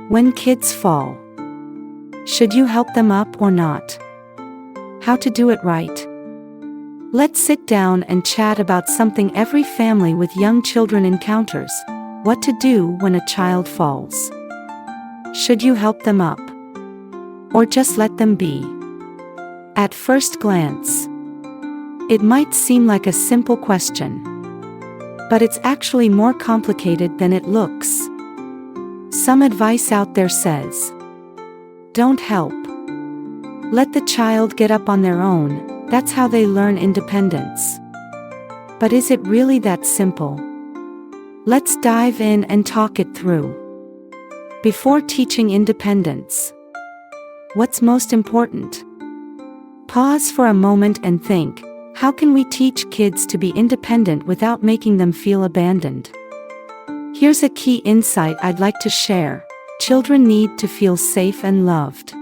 When kids fall, should you help them up or not? How to do it right? Let's sit down and chat about something every family with young children encounters: what to do when a child falls. Should you help them up? Or just let them be? At first glance, it might seem like a simple question, but it's actually more complicated than it looks. Some advice out there says, don't help. Let the child get up on their own, that's how they learn independence. But is it really that simple? Let's dive in and talk it through. Before teaching independence, what's most important? Pause for a moment and think, how can we teach kids to be independent without making them feel abandoned? Here's a key insight I'd like to share. Children need to feel safe and loved.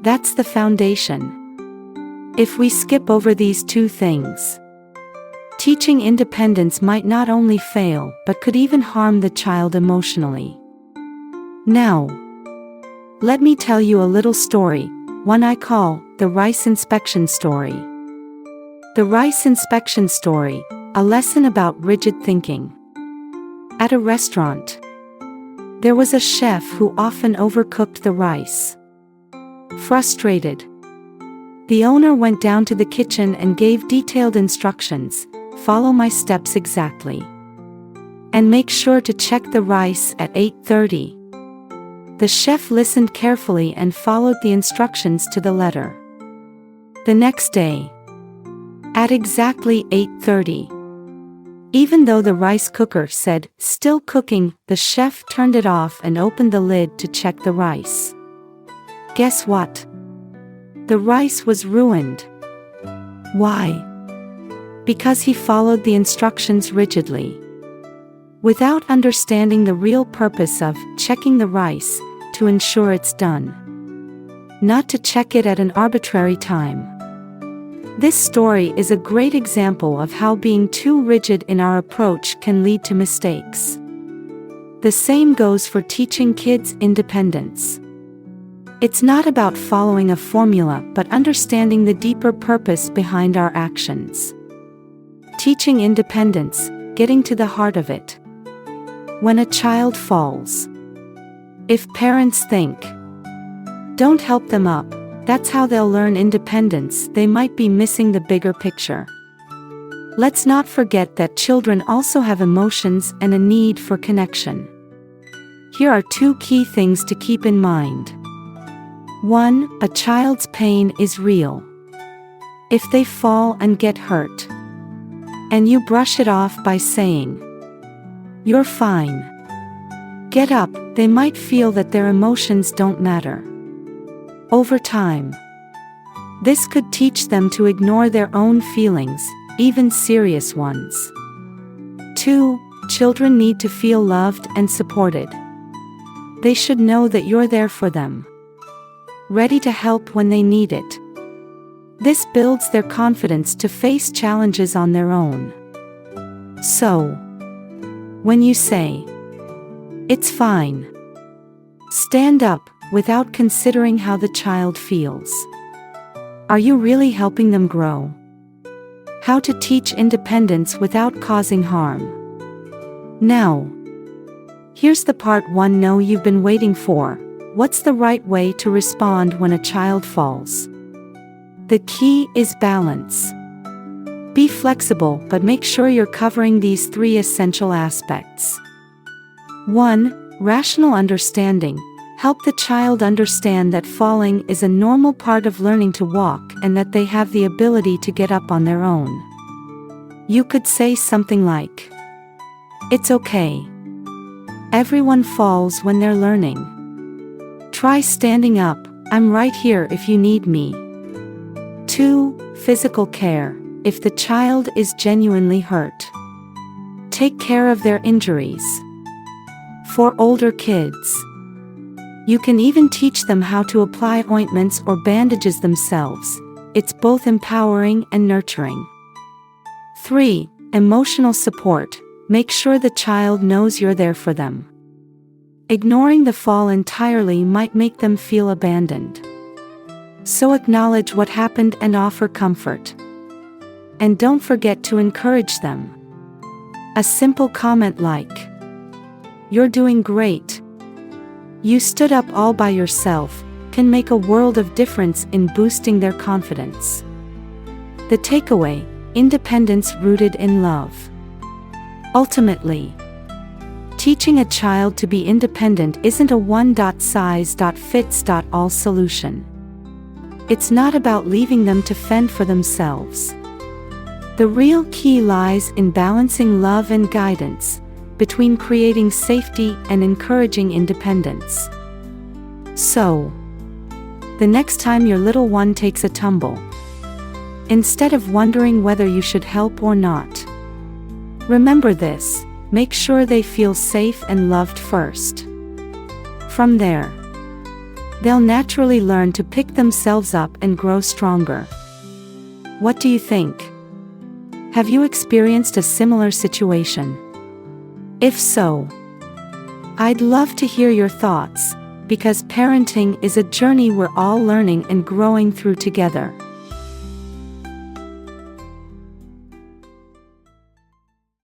That's the foundation. If we skip over these two things, teaching independence might not only fail but could even harm the child emotionally. Now, let me tell you a little story, one I call the rice inspection story. The rice inspection story, a lesson about rigid thinking. At a restaurant, there was a chef who often overcooked the rice. Frustrated, the owner went down to the kitchen and gave detailed instructions: follow my steps exactly. And make sure to check the rice at 8:30. The chef listened carefully and followed the instructions to the letter. The next day, at exactly 8:30, even though the rice cooker said, still cooking, the chef turned it off and opened the lid to check the rice. Guess what? The rice was ruined. Why? Because he followed the instructions rigidly, without understanding the real purpose of checking the rice, to ensure it's done, not to check it at an arbitrary time. This story is a great example of how being too rigid in our approach can lead to mistakes. The same goes for teaching kids independence. It's not about following a formula but understanding the deeper purpose behind our actions. Teaching independence, getting to the heart of it. When a child falls, if parents think, don't help them up, that's how they'll learn independence, they might be missing the bigger picture. Let's not forget that children also have emotions and a need for connection. Here are two key things to keep in mind. 1. A child's pain is real. If they fall and get hurt, and you brush it off by saying, you're fine, get up, they might feel that their emotions don't matter. Over time, this could teach them to ignore their own feelings, even serious ones. 2. Children need to feel loved and supported. They should know that you're there for them, ready to help when they need it. This builds their confidence to face challenges on their own. So, when you say, it's fine, stand up, without considering how the child feels. Are you really helping them grow? How to teach independence without causing harm. Now, here's the part 1 know you've been waiting for. What's the right way to respond when a child falls? The key is balance. Be flexible, but make sure you're covering these 3 essential aspects. 1. Rational understanding. Help the child understand that falling is a normal part of learning to walk and that they have the ability to get up on their own. You could say something like, it's okay. Everyone falls when they're learning. Try standing up, I'm right here if you need me. 2. Physical care. If the child is genuinely hurt, take care of their injuries. For older kids, you can even teach them how to apply ointments or bandages themselves. It's both empowering and nurturing. 3. Emotional support. Make sure the child knows you're there for them. Ignoring the fall entirely might make them feel abandoned. So acknowledge what happened and offer comfort. And don't forget to encourage them. A simple comment like, "You're doing great. You stood up all by yourself," can make a world of difference in boosting their confidence. The takeaway: independence rooted in love. Ultimately, teaching a child to be independent isn't a one-size-fits-all solution. It's not about leaving them to fend for themselves. The real key lies in balancing love and guidance, between creating safety and encouraging independence. So, the next time your little one takes a tumble, instead of wondering whether you should help or not, remember this: make sure they feel safe and loved first. From there, they'll naturally learn to pick themselves up and grow stronger. What do you think? Have you experienced a similar situation? If so, I'd love to hear your thoughts, because parenting is a journey we're all learning and growing through together.